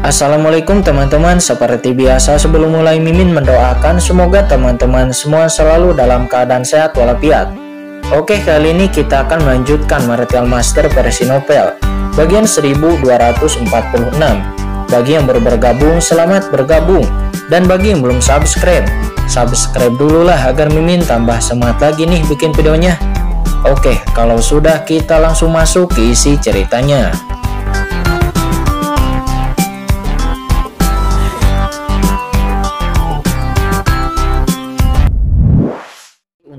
Assalamualaikum teman-teman, seperti biasa sebelum mulai Mimin mendoakan semoga teman-teman semua selalu dalam keadaan sehat walafiat. Oke, kali ini kita akan melanjutkan Martial Master versi novel bagian 1246. Bagi yang baru bergabung, selamat bergabung. Dan bagi yang belum subscribe dulu lah agar Mimin tambah semangat lagi nih bikin videonya. Oke, kalau sudah kita langsung masuk ke isi ceritanya.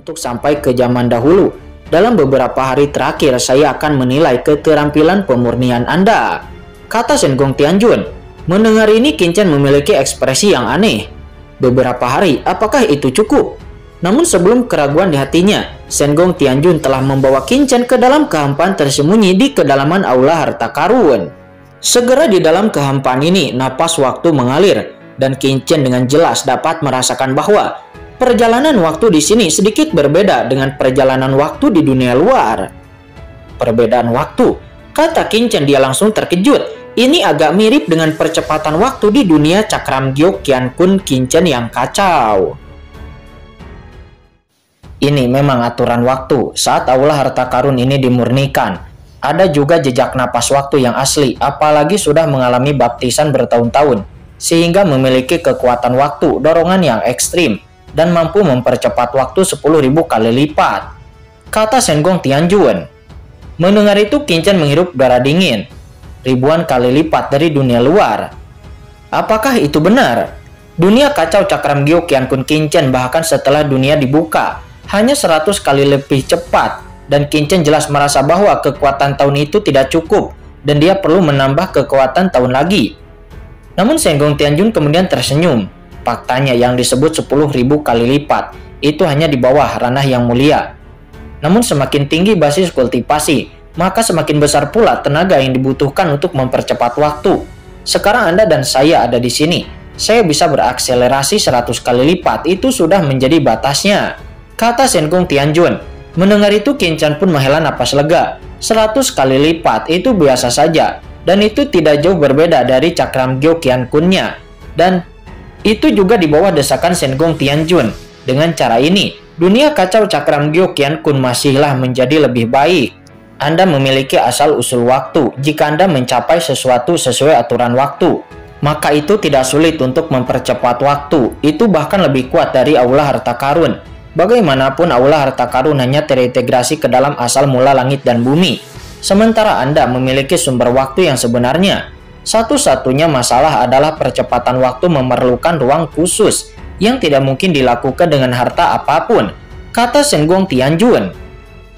Untuk sampai ke zaman dahulu, dalam beberapa hari terakhir saya akan menilai keterampilan pemurnian Anda, kata Shen Gong Tianjun. Mendengar ini, Qin Chen memiliki ekspresi yang aneh. Beberapa hari, apakah itu cukup? Namun sebelum keraguan di hatinya, Shen Gong Tianjun telah membawa Qin Chen ke dalam kehampaan tersembunyi di kedalaman aula harta karun. Segera di dalam kehampaan ini, napas waktu mengalir, dan Qin Chen dengan jelas dapat merasakan bahwa perjalanan waktu di sini sedikit berbeda dengan perjalanan waktu di dunia luar. Perbedaan waktu, kata Qin Chen. Dia langsung terkejut. Ini agak mirip dengan percepatan waktu di dunia Cakram Gyo Qian Kun Qin Chen yang kacau. Ini memang aturan waktu saat aula harta karun ini dimurnikan. Ada juga jejak napas waktu yang asli, apalagi sudah mengalami baptisan bertahun-tahun, sehingga memiliki kekuatan waktu dorongan yang ekstrim dan mampu mempercepat waktu 10.000 kali lipat, kata Shen Gong Tianjun. Mendengar itu, Qin Chen menghirup udara dingin. Ribuan kali lipat dari dunia luar. Apakah itu benar? Dunia kacau Cakram Gyo Qian Kun Qin Chen bahkan setelah dunia dibuka hanya 100 kali lebih cepat, dan Qin Chen jelas merasa bahwa kekuatan tahun itu tidak cukup dan dia perlu menambah kekuatan tahun lagi. Namun Shen Gong Tianjun kemudian tersenyum. Faktanya yang disebut 10.000 kali lipat itu hanya di bawah ranah yang mulia. Namun semakin tinggi basis kultivasi, maka semakin besar pula tenaga yang dibutuhkan untuk mempercepat waktu. Sekarang Anda dan saya ada di sini. Saya bisa berakselerasi 100 kali lipat, itu sudah menjadi batasnya, kata Shen Gong Tianjun. Mendengar itu, Qin Chen pun menghela napas lega. 100 kali lipat itu biasa saja, dan itu tidak jauh berbeda dari Cakram Gyo Qian Kun-nya. Dan itu juga di bawah desakan Shen Gong Tianjun. Dengan cara ini, dunia kacau Cakram Gyo Qian Kun masihlah menjadi lebih baik. Anda memiliki asal-usul waktu. Jika Anda mencapai sesuatu sesuai aturan waktu, maka itu tidak sulit untuk mempercepat waktu. Itu bahkan lebih kuat dari aula harta karun. Bagaimanapun, aula harta karun hanya terintegrasi ke dalam asal mula langit dan bumi. Sementara Anda memiliki sumber waktu yang sebenarnya. Satu-satunya masalah adalah percepatan waktu memerlukan ruang khusus yang tidak mungkin dilakukan dengan harta apapun, kata Shen Gong Tianjun.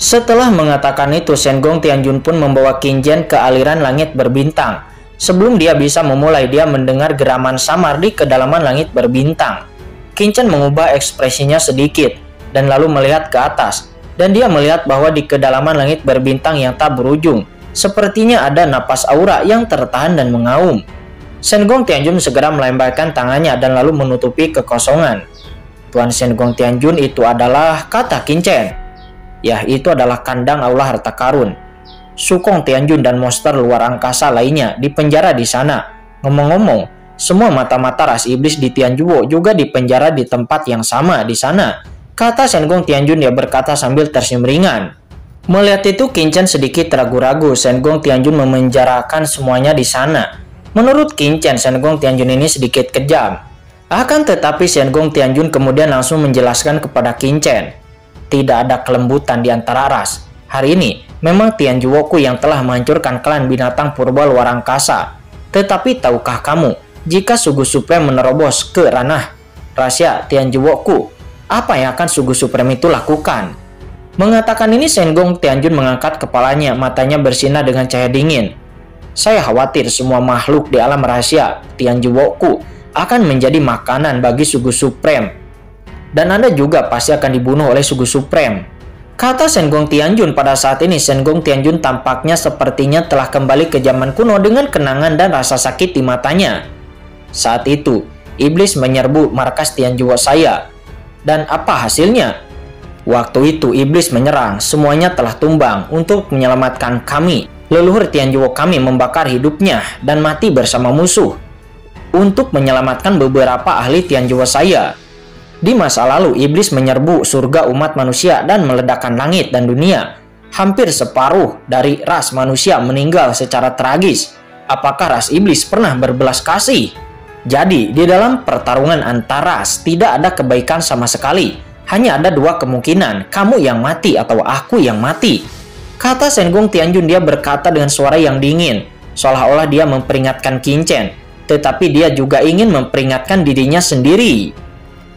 Setelah mengatakan itu, Shen Gong Tianjun pun membawa Qin Chen ke aliran langit berbintang. Sebelum dia bisa memulai, dia mendengar geraman samar di kedalaman langit berbintang. Qin Chen mengubah ekspresinya sedikit dan lalu melihat ke atas, dan dia melihat bahwa di kedalaman langit berbintang yang tak berujung, sepertinya ada napas aura yang tertahan dan mengaum. Shen Gong Tianjun segera melemparkan tangannya dan lalu menutupi kekosongan. Tuan Shen Gong Tianjun, itu adalah, kata Qin Chen. Ya, itu adalah kandang aula harta karun. Su Kong Tianjun dan monster luar angkasa lainnya dipenjara di sana. Ngomong-ngomong, semua mata-mata ras iblis di Tianjuo juga dipenjara di tempat yang sama di sana, kata Shen Gong Tianjun. Dia berkata sambil tersenyum ringan. Melihat itu, Qin Chen sedikit ragu-ragu. Shen Gong Tianjun memenjarakan semuanya di sana. Menurut Qin Chen, Shen Gong Tianjun ini sedikit kejam. Akan tetapi Shen Gong Tianjun kemudian langsung menjelaskan kepada Qin Chen, tidak ada kelembutan di antara ras. Hari ini memang Tianjuoku yang telah menghancurkan klan binatang purba luar angkasa. Tetapi tahukah kamu, jika Sugu Supreme menerobos ke ranah rahasia Tianjuoku, apa yang akan Sugu Supreme itu lakukan? Mengatakan ini, Shen Gong Tianjun mengangkat kepalanya, matanya bersinar dengan cahaya dingin. Saya khawatir semua makhluk di alam rahasia Tianjuoku akan menjadi makanan bagi Sugu Supreme. Dan Anda juga pasti akan dibunuh oleh Sugu Supreme, kata Shen Gong Tianjun. Pada saat ini, Shen Gong Tianjun tampaknya sepertinya telah kembali ke zaman kuno dengan kenangan dan rasa sakit di matanya. Saat itu, iblis menyerbu markas Tianjuo saya. Dan apa hasilnya? Waktu itu iblis menyerang, semuanya telah tumbang. Untuk menyelamatkan kami, leluhur Tianjuo kami membakar hidupnya dan mati bersama musuh. untuk menyelamatkan beberapa ahli Tianjuo saya. Di masa lalu, iblis menyerbu surga umat manusia dan meledakkan langit dan dunia. Hampir separuh dari ras manusia meninggal secara tragis. Apakah ras iblis pernah berbelas kasih? Jadi, di dalam pertarungan antar ras, tidak ada kebaikan sama sekali. Hanya ada dua kemungkinan, kamu yang mati atau aku yang mati. Kata Senggong Tianjun. Dia berkata dengan suara yang dingin, seolah-olah dia memperingatkan Qin Chen, tetapi dia juga ingin memperingatkan dirinya sendiri.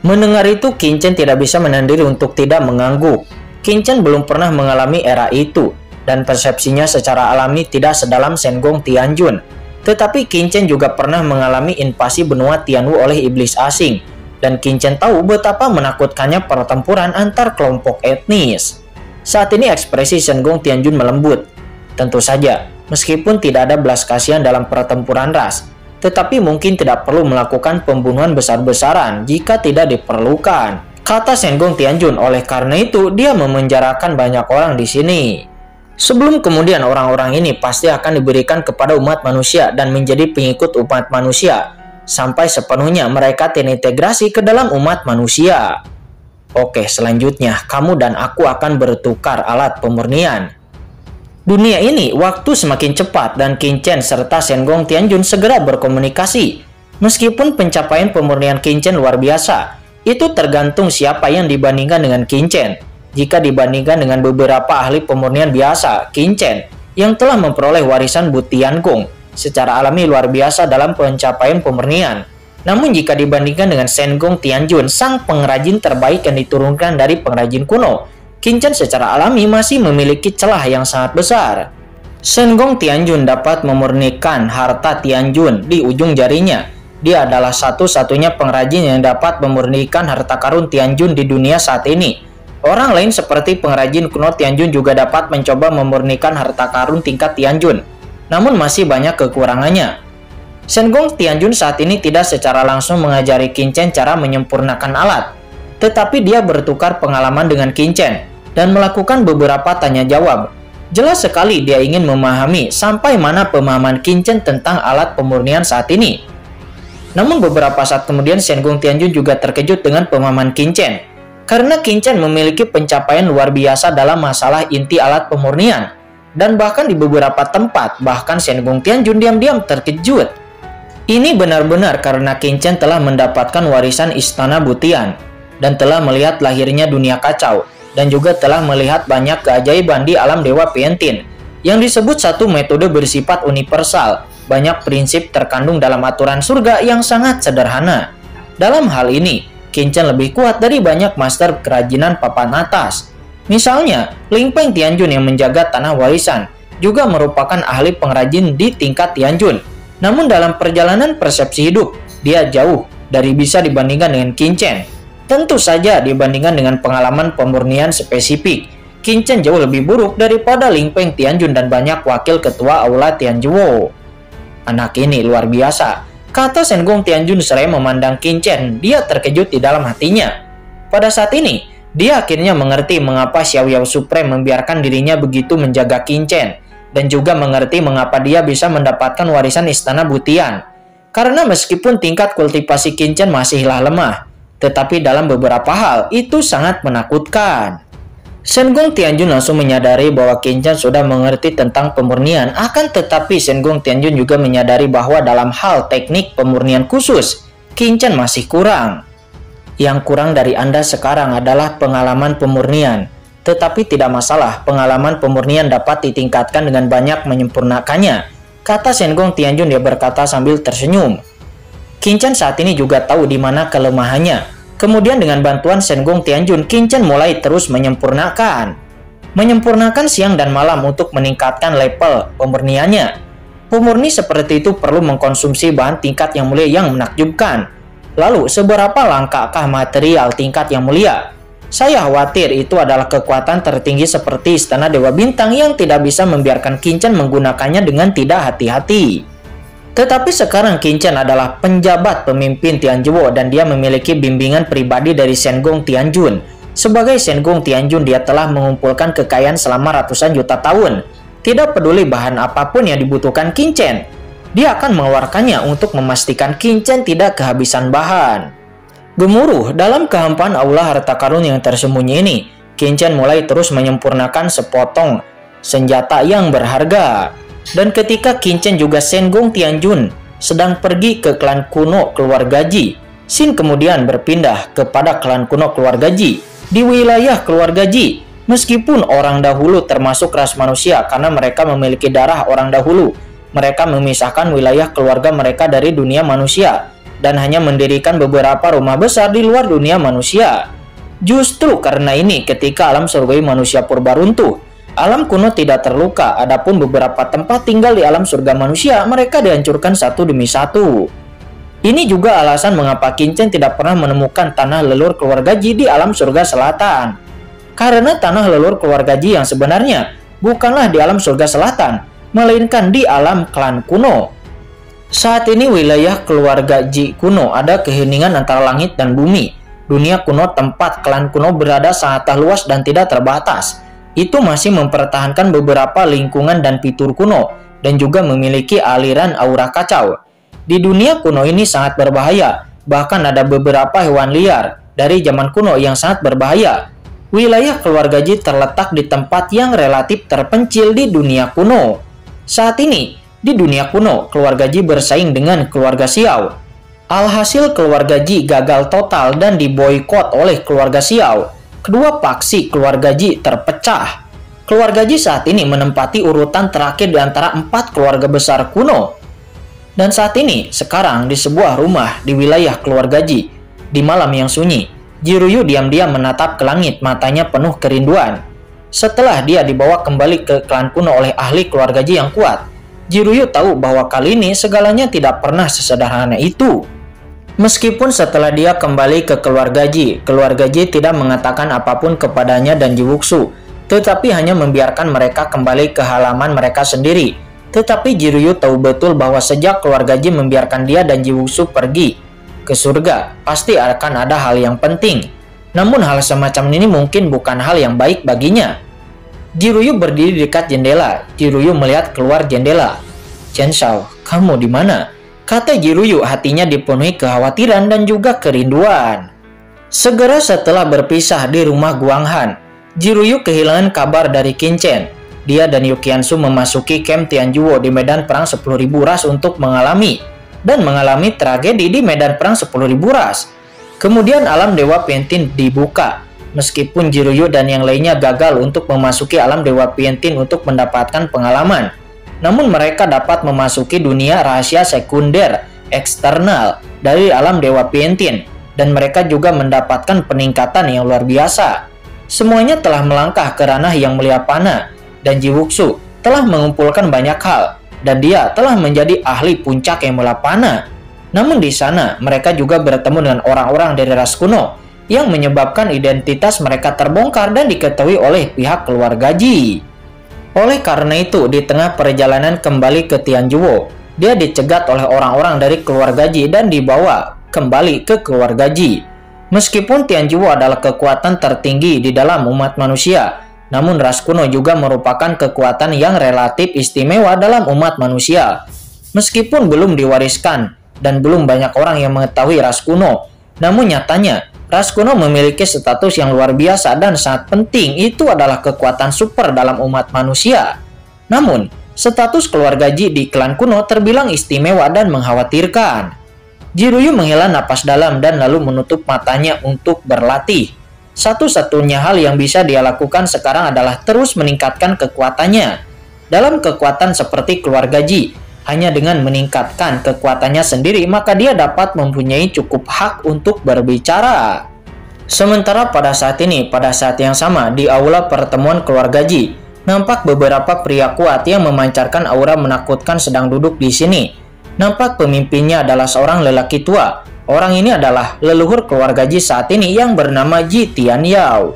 Mendengar itu, Qin Chen tidak bisa menahan diri untuk tidak mengangguk. Qin Chen belum pernah mengalami era itu, dan persepsinya secara alami tidak sedalam Senggong Tianjun. Tetapi Qin Chen juga pernah mengalami invasi benua Tianwu oleh iblis asing, dan Qin Chen tahu betapa menakutkannya pertempuran antar kelompok etnis. Saat ini ekspresi Senggong Tianjun melembut. Tentu saja, meskipun tidak ada belas kasihan dalam pertempuran ras, tetapi mungkin tidak perlu melakukan pembunuhan besar-besaran jika tidak diperlukan. Kata Senggong Tianjun, oleh karena itu dia memenjarakan banyak orang di sini. Sebelum kemudian orang-orang ini pasti akan diberikan kepada umat manusia dan menjadi pengikut umat manusia, sampai sepenuhnya mereka terintegrasi ke dalam umat manusia. Oke, selanjutnya kamu dan aku akan bertukar alat pemurnian. Dunia ini, waktu semakin cepat dan Qin Chen serta Senggong Tianjun segera berkomunikasi. Meskipun pencapaian pemurnian Qin Chen luar biasa, itu tergantung siapa yang dibandingkan dengan Qin Chen. Jika dibandingkan dengan beberapa ahli pemurnian biasa, Qin Chen yang telah memperoleh warisan Bu Tianqong secara alami luar biasa dalam pencapaian pemurnian. Namun jika dibandingkan dengan Senggong Tianjun, sang pengrajin terbaik yang diturunkan dari pengrajin kuno, Qin Chen secara alami masih memiliki celah yang sangat besar. Senggong Tianjun dapat memurnikan harta Tianjun di ujung jarinya. Dia adalah satu-satunya pengrajin yang dapat memurnikan harta karun Tianjun di dunia saat ini. Orang lain seperti pengrajin kuno Tianjun juga dapat mencoba memurnikan harta karun tingkat Tianjun, namun masih banyak kekurangannya. Senggong Tianjun saat ini tidak secara langsung mengajari Qin Chen cara menyempurnakan alat, tetapi dia bertukar pengalaman dengan Qin Chen dan melakukan beberapa tanya jawab. Jelas sekali dia ingin memahami sampai mana pemahaman Qin Chen tentang alat pemurnian saat ini. Namun beberapa saat kemudian Senggong Tianjun juga terkejut dengan pemahaman Qin Chen, karena Qin Chen memiliki pencapaian luar biasa dalam masalah inti alat pemurnian. Dan bahkan di beberapa tempat, bahkan Senggong Tianjun diam-diam terkejut. Ini benar-benar karena Qin Chen telah mendapatkan warisan Istana Butian, dan telah melihat lahirnya dunia kacau, dan juga telah melihat banyak keajaiban di alam Dewa Piantin, yang disebut satu metode bersifat universal. Banyak prinsip terkandung dalam aturan surga yang sangat sederhana. Dalam hal ini, Qin Chen lebih kuat dari banyak master kerajinan papan atas. Misalnya, Ling Peng Tianjun yang menjaga tanah warisan juga merupakan ahli pengrajin di tingkat Tianjun. Namun dalam perjalanan persepsi hidup, dia jauh dari bisa dibandingkan dengan Qin Chen. Tentu saja dibandingkan dengan pengalaman pemurnian spesifik, Qin Chen jauh lebih buruk daripada Ling Peng Tianjun dan banyak wakil ketua Aula Tianjuo. Anak ini luar biasa, kata Senggong Tianjun seraya memandang Qin Chen. Dia terkejut di dalam hatinya. Pada saat ini, dia akhirnya mengerti mengapa Xiao Yao Supreme membiarkan dirinya begitu menjaga Qin Chen, dan juga mengerti mengapa dia bisa mendapatkan warisan Istana Butian. Karena meskipun tingkat kultivasi Qin Chen masihlah lemah, tetapi dalam beberapa hal itu sangat menakutkan. Senggong Tianjun langsung menyadari bahwa Qin Chen sudah mengerti tentang pemurnian, akan tetapi Senggong Tianjun juga menyadari bahwa dalam hal teknik pemurnian khusus, Qin Chen masih kurang. Yang kurang dari Anda sekarang adalah pengalaman pemurnian. Tetapi tidak masalah, pengalaman pemurnian dapat ditingkatkan dengan banyak menyempurnakannya, kata Senggong Tianjun. Dia berkata sambil tersenyum. Qin Chen saat ini juga tahu di mana kelemahannya. Kemudian dengan bantuan Senggong Tianjun, Qin Chen mulai terus menyempurnakan siang dan malam untuk meningkatkan level pemurniannya. Pemurni seperti itu perlu mengkonsumsi bahan tingkat yang mulia yang menakjubkan. Lalu, seberapa langkakah material tingkat yang mulia? Saya khawatir itu adalah kekuatan tertinggi seperti Istana Dewa Bintang yang tidak bisa membiarkan Qin Chen menggunakannya dengan tidak hati-hati. Tetapi sekarang Qin Chen adalah penjabat pemimpin Tianjuo dan dia memiliki bimbingan pribadi dari Senggong Tianjun. Sebagai Senggong Tianjun, dia telah mengumpulkan kekayaan selama ratusan juta tahun. Tidak peduli bahan apapun yang dibutuhkan Qin Chen. dia akan mengeluarkannya untuk memastikan Qin Chen tidak kehabisan bahan. Gemuruh dalam kehampaan aula harta karun yang tersembunyi ini, Qin Chen mulai terus menyempurnakan sepotong senjata yang berharga. Dan ketika Qin Chen juga Shen Gong Tianjun sedang pergi ke klan kuno keluarga Ji, Xin kemudian berpindah kepada klan kuno keluarga Ji di wilayah keluarga Ji. Meskipun orang dahulu termasuk ras manusia karena mereka memiliki darah orang dahulu, mereka memisahkan wilayah keluarga mereka dari dunia manusia dan hanya mendirikan beberapa rumah besar di luar dunia manusia. Justru karena ini, ketika alam surgawi manusia purba runtuh, alam kuno tidak terluka. Adapun beberapa tempat tinggal di alam surga manusia, mereka dihancurkan satu demi satu. Ini juga alasan mengapa Qin Chen tidak pernah menemukan tanah lelur keluarga Ji di alam surga selatan. Karena tanah lelur keluarga Ji yang sebenarnya bukanlah di alam surga selatan, melainkan di alam klan kuno. Saat ini wilayah keluarga Ji kuno ada keheningan antara langit dan bumi. Dunia kuno tempat klan kuno berada sangatlah luas dan tidak terbatas. Itu masih mempertahankan beberapa lingkungan dan fitur kuno dan juga memiliki aliran aura kacau. Di dunia kuno ini sangat berbahaya, bahkan ada beberapa hewan liar dari zaman kuno yang sangat berbahaya. Wilayah keluarga Ji terletak di tempat yang relatif terpencil di dunia kuno. Saat ini, di dunia kuno, keluarga Ji bersaing dengan keluarga Xiao. Alhasil keluarga Ji gagal total dan diboikot oleh keluarga Xiao. Kedua faksi keluarga Ji terpecah. Keluarga Ji saat ini menempati urutan terakhir di antara 4 keluarga besar kuno. Dan saat ini, sekarang di sebuah rumah di wilayah keluarga Ji, di malam yang sunyi, Ji Ruyu diam-diam menatap ke langit, matanya penuh kerinduan. Setelah dia dibawa kembali ke klan kuno oleh ahli keluarga Ji yang kuat, Ji Ruyu tahu bahwa kali ini segalanya tidak pernah sesederhana itu. Meskipun setelah dia kembali ke keluarga Ji tidak mengatakan apapun kepadanya dan Ji Wuxu, tetapi hanya membiarkan mereka kembali ke halaman mereka sendiri. Tetapi Ji Ruyu tahu betul bahwa sejak keluarga Ji membiarkan dia dan Ji Wuxu pergi ke surga, pasti akan ada hal yang penting. Namun hal semacam ini mungkin bukan hal yang baik baginya. Ji Ruyu berdiri di dekat jendela. Ji Ruyu melihat keluar jendela. "Chen Shao, kamu di mana?" kata Ji Ruyu, hatinya dipenuhi kekhawatiran dan juga kerinduan. Segera setelah berpisah di rumah Guang Han, Ji Ruyu kehilangan kabar dari Qin Chen. Dia dan Yu Qiansu memasuki camp Tianjuo di medan perang 10.000 ras untuk mengalami tragedi di medan perang 10.000 ras. Kemudian alam Dewa Piantin dibuka. Meskipun Ji Ruyu dan yang lainnya gagal untuk memasuki alam Dewa Piantin untuk mendapatkan pengalaman, namun mereka dapat memasuki dunia rahasia sekunder eksternal dari alam Dewa Piantin, dan mereka juga mendapatkan peningkatan yang luar biasa. Semuanya telah melangkah ke ranah yang mulia pana, dan Ji Wuxu telah mengumpulkan banyak hal, dan dia telah menjadi ahli puncak yang mulia pana. Namun di sana mereka juga bertemu dengan orang-orang dari ras kuno yang menyebabkan identitas mereka terbongkar dan diketahui oleh pihak keluarga Ji. Oleh karena itu, di tengah perjalanan kembali ke Tianjuo, dia dicegat oleh orang-orang dari keluarga Ji dan dibawa kembali ke keluarga Ji. Meskipun Tianjuo adalah kekuatan tertinggi di dalam umat manusia, namun ras kuno juga merupakan kekuatan yang relatif istimewa dalam umat manusia. Meskipun belum diwariskan dan belum banyak orang yang mengetahui ras kuno, namun nyatanya ras kuno memiliki status yang luar biasa dan sangat penting. Itu adalah kekuatan super dalam umat manusia. Namun, status keluarga Ji di klan kuno terbilang istimewa dan mengkhawatirkan. Ji Ruyu menghela napas dalam dan lalu menutup matanya untuk berlatih. Satu-satunya hal yang bisa dia lakukan sekarang adalah terus meningkatkan kekuatannya. Dalam kekuatan seperti keluarga Ji, hanya dengan meningkatkan kekuatannya sendiri, maka dia dapat mempunyai cukup hak untuk berbicara. Sementara pada saat ini, pada saat yang sama, di aula pertemuan keluarga Ji, nampak beberapa pria kuat yang memancarkan aura menakutkan sedang duduk di sini. Nampak pemimpinnya adalah seorang lelaki tua. Orang ini adalah leluhur keluarga Ji saat ini yang bernama Ji Tianyao.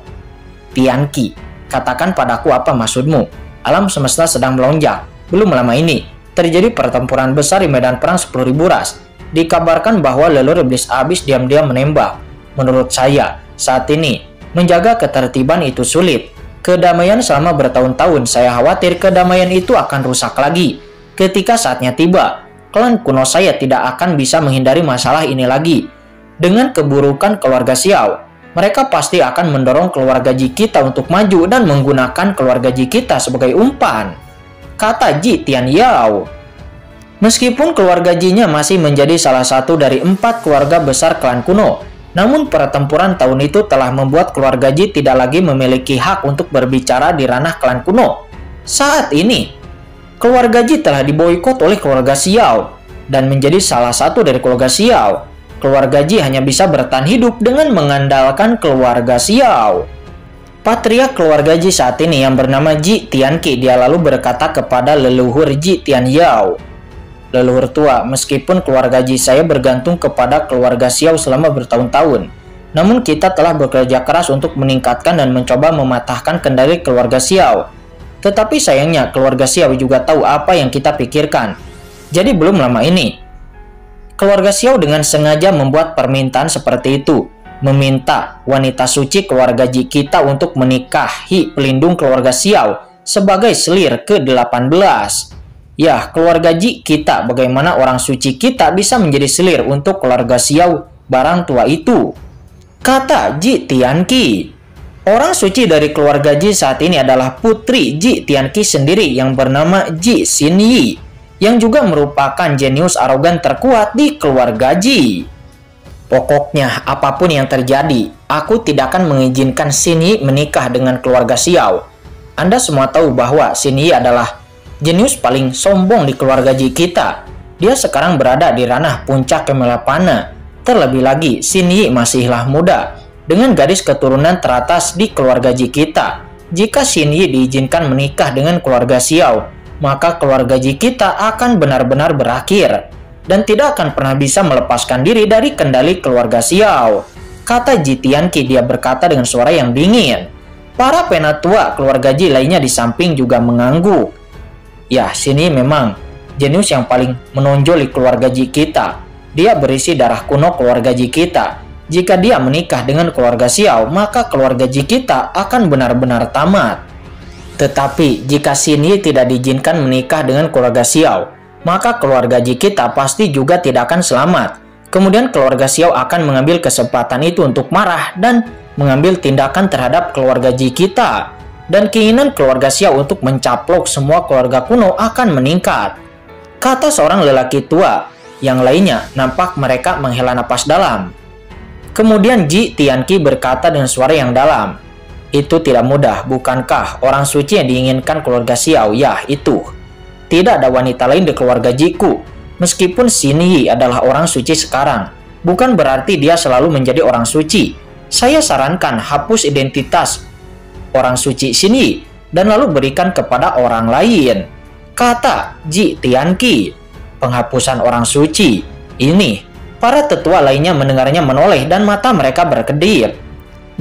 "Tianqi, katakan padaku apa maksudmu? Alam semesta sedang melonjak. Belum lama ini terjadi pertempuran besar di medan perang 10.000 ras. Dikabarkan bahwa leluhur iblis abis diam-diam menembak. Menurut saya, saat ini menjaga ketertiban itu sulit. Kedamaian selama bertahun-tahun, saya khawatir kedamaian itu akan rusak lagi. Ketika saatnya tiba, klan kuno saya tidak akan bisa menghindari masalah ini lagi. Dengan keburukan keluarga Xiao, mereka pasti akan mendorong keluarga Ji kita untuk maju dan menggunakan keluarga Ji kita sebagai umpan, kata Ji Tianyao. Meskipun keluarga Ji-nya masih menjadi salah satu dari 4 keluarga besar klan kuno, namun pertempuran tahun itu telah membuat keluarga Ji tidak lagi memiliki hak untuk berbicara di ranah klan kuno. Saat ini, keluarga Ji telah diboikot oleh keluarga Xiao dan menjadi salah satu dari keluarga Xiao. Keluarga Ji hanya bisa bertahan hidup dengan mengandalkan keluarga Xiao. Patriark keluarga Ji saat ini yang bernama Ji Tianqi, dia lalu berkata kepada leluhur Ji Tianyao, "Leluhur tua, meskipun keluarga Ji saya bergantung kepada keluarga Xiao selama bertahun-tahun, namun kita telah bekerja keras untuk meningkatkan dan mencoba mematahkan kendali keluarga Xiao. Tetapi sayangnya keluarga Xiao juga tahu apa yang kita pikirkan. Jadi belum lama ini, keluarga Xiao dengan sengaja membuat permintaan seperti itu, meminta wanita suci keluarga Ji kita untuk menikahi pelindung keluarga Xiao sebagai selir ke-18. Ya, keluarga Ji kita, bagaimana orang suci kita bisa menjadi selir untuk keluarga Xiao barang tua itu?" kata Ji Tianqi. Orang suci dari keluarga Ji saat ini adalah putri Ji Tianqi sendiri yang bernama Ji Xinyi, yang juga merupakan jenius arogan terkuat di keluarga Ji. "Pokoknya apapun yang terjadi, aku tidak akan mengizinkan Xinyi menikah dengan keluarga Xiao. Anda semua tahu bahwa Xinyi adalah jenius paling sombong di keluarga Ji kita. Dia sekarang berada di ranah puncak kemelapana. Terlebih lagi, Xinyi masihlah muda, dengan garis keturunan teratas di keluarga Ji kita. Jika Xinyi diizinkan menikah dengan keluarga Xiao, maka keluarga Ji kita akan benar-benar berakhir dan tidak akan pernah bisa melepaskan diri dari kendali keluarga Xiao," kata Ji Tianqi. Dia berkata dengan suara yang dingin. Para penatua keluarga Ji lainnya di samping juga mengangguk. Ya, Xinyi memang jenius yang paling menonjol di keluarga Ji kita. Dia berisi darah kuno keluarga Ji kita. Jika dia menikah dengan keluarga Xiao, maka keluarga Ji kita akan benar-benar tamat. Tetapi jika Xinyi tidak diizinkan menikah dengan keluarga Xiao, maka keluarga Ji kita pasti juga tidak akan selamat. Kemudian keluarga Xiao akan mengambil kesempatan itu untuk marah dan mengambil tindakan terhadap keluarga Ji kita. Dan keinginan keluarga Xiao untuk mencaplok semua keluarga kuno akan meningkat, kata seorang lelaki tua. Yang lainnya nampak mereka menghela napas dalam. Kemudian Ji Tianqi berkata dengan suara yang dalam, "Itu tidak mudah, bukankah orang suci yang diinginkan keluarga Xiao? Ya, itu. Tidak ada wanita lain di keluarga Jiku. Meskipun Xinyi adalah orang suci sekarang, bukan berarti dia selalu menjadi orang suci. Saya sarankan hapus identitas orang suci Xinyi dan lalu berikan kepada orang lain," kata Ji Tianqi. Penghapusan orang suci ini, para tetua lainnya mendengarnya menoleh dan mata mereka berkedip.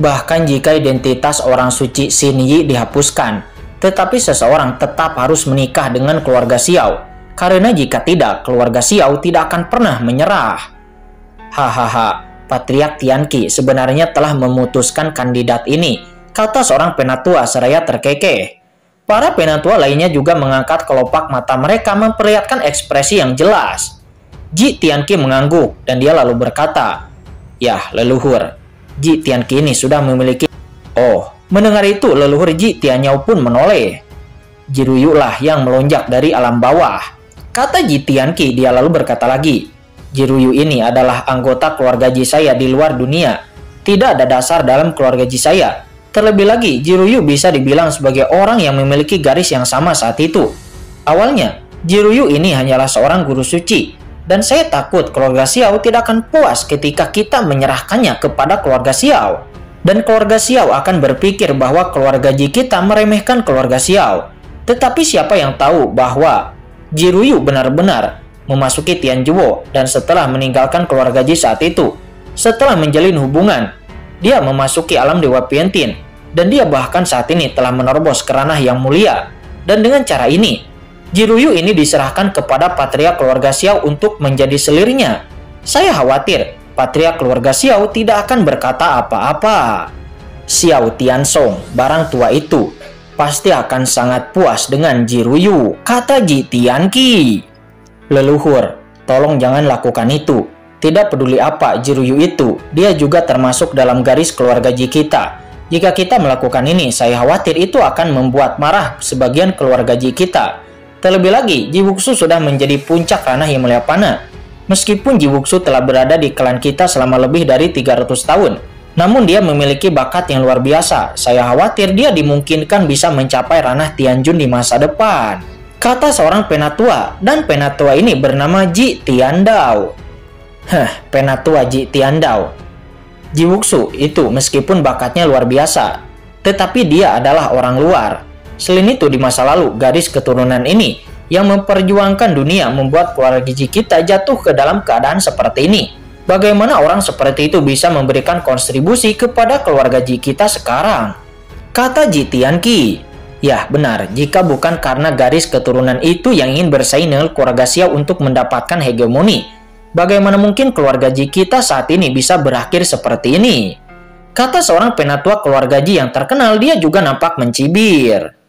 Bahkan jika identitas orang suci Xinyi dihapuskan, tetapi seseorang tetap harus menikah dengan keluarga Xiao, karena jika tidak, keluarga Xiao tidak akan pernah menyerah. Hahaha, Patriark Tianqi sebenarnya telah memutuskan kandidat ini, kata seorang penatua seraya terkekeh. Para penatua lainnya juga mengangkat kelopak mata mereka memperlihatkan ekspresi yang jelas. Ji Tianqi mengangguk dan dia lalu berkata, "Ya, leluhur, Ji Tianqi ini sudah memiliki..." Oh, mendengar itu leluhur Ji Tianyao pun menoleh. "Jiruyu lah yang melonjak dari alam bawah," kata Ji Tianqi. Dia lalu berkata lagi, "Jiruyu ini adalah anggota keluarga Ji saya di luar dunia. Tidak ada dasar dalam keluarga Ji saya. Terlebih lagi, Jiruyu bisa dibilang sebagai orang yang memiliki garis yang sama saat itu. Awalnya, Jiruyu ini hanyalah seorang guru suci, dan saya takut keluarga Xiao tidak akan puas ketika kita menyerahkannya kepada keluarga Xiao. Dan keluarga Xiao akan berpikir bahwa keluarga Ji kita meremehkan keluarga Xiao. Tetapi siapa yang tahu bahwa Jiruyu benar-benar memasuki Tianjuo dan setelah meninggalkan keluarga Ji saat itu, setelah menjalin hubungan, dia memasuki alam Dewa Piantin, dan dia bahkan saat ini telah menerobos ke ranah yang mulia. Dan dengan cara ini, Jiruyu ini diserahkan kepada Patriark keluarga Xiao untuk menjadi selirnya. Saya khawatir Patriark keluarga Xiao tidak akan berkata apa-apa. Xiao Tiansong, barang tua itu, pasti akan sangat puas dengan Jiruyu," kata Ji Tianqi. "Leluhur, Tolong jangan lakukan itu. Tidak peduli apa Jiruyu itu, dia juga termasuk dalam garis keluarga Ji kita. Jika kita melakukan ini, saya khawatir itu akan membuat marah sebagian keluarga Ji kita. Terlebih lagi, Ji Wuxu sudah menjadi puncak ranah Himalayanapana. Meskipun Ji Wuxu telah berada di klan kita selama lebih dari 300 tahun, namun dia memiliki bakat yang luar biasa. Saya khawatir dia dimungkinkan bisa mencapai ranah Tianjun di masa depan, kata seorang penatua, dan penatua ini bernama Ji Tiandao. Penatua Ji Tiandao. Ji Wuxu itu meskipun bakatnya luar biasa, tetapi dia adalah orang luar. Selain itu, di masa lalu, garis keturunan ini yang memperjuangkan dunia membuat keluarga Ji kita jatuh ke dalam keadaan seperti ini. Bagaimana orang seperti itu bisa memberikan kontribusi kepada keluarga Ji kita sekarang? Kata Ji Tianqi. Ya benar, jika bukan karena garis keturunan itu yang ingin bersaing dengan keluarga Xiao untuk mendapatkan hegemoni, bagaimana mungkin keluarga Ji kita saat ini bisa berakhir seperti ini? Kata seorang penatua keluarga Ji yang terkenal, dia juga nampak mencibir.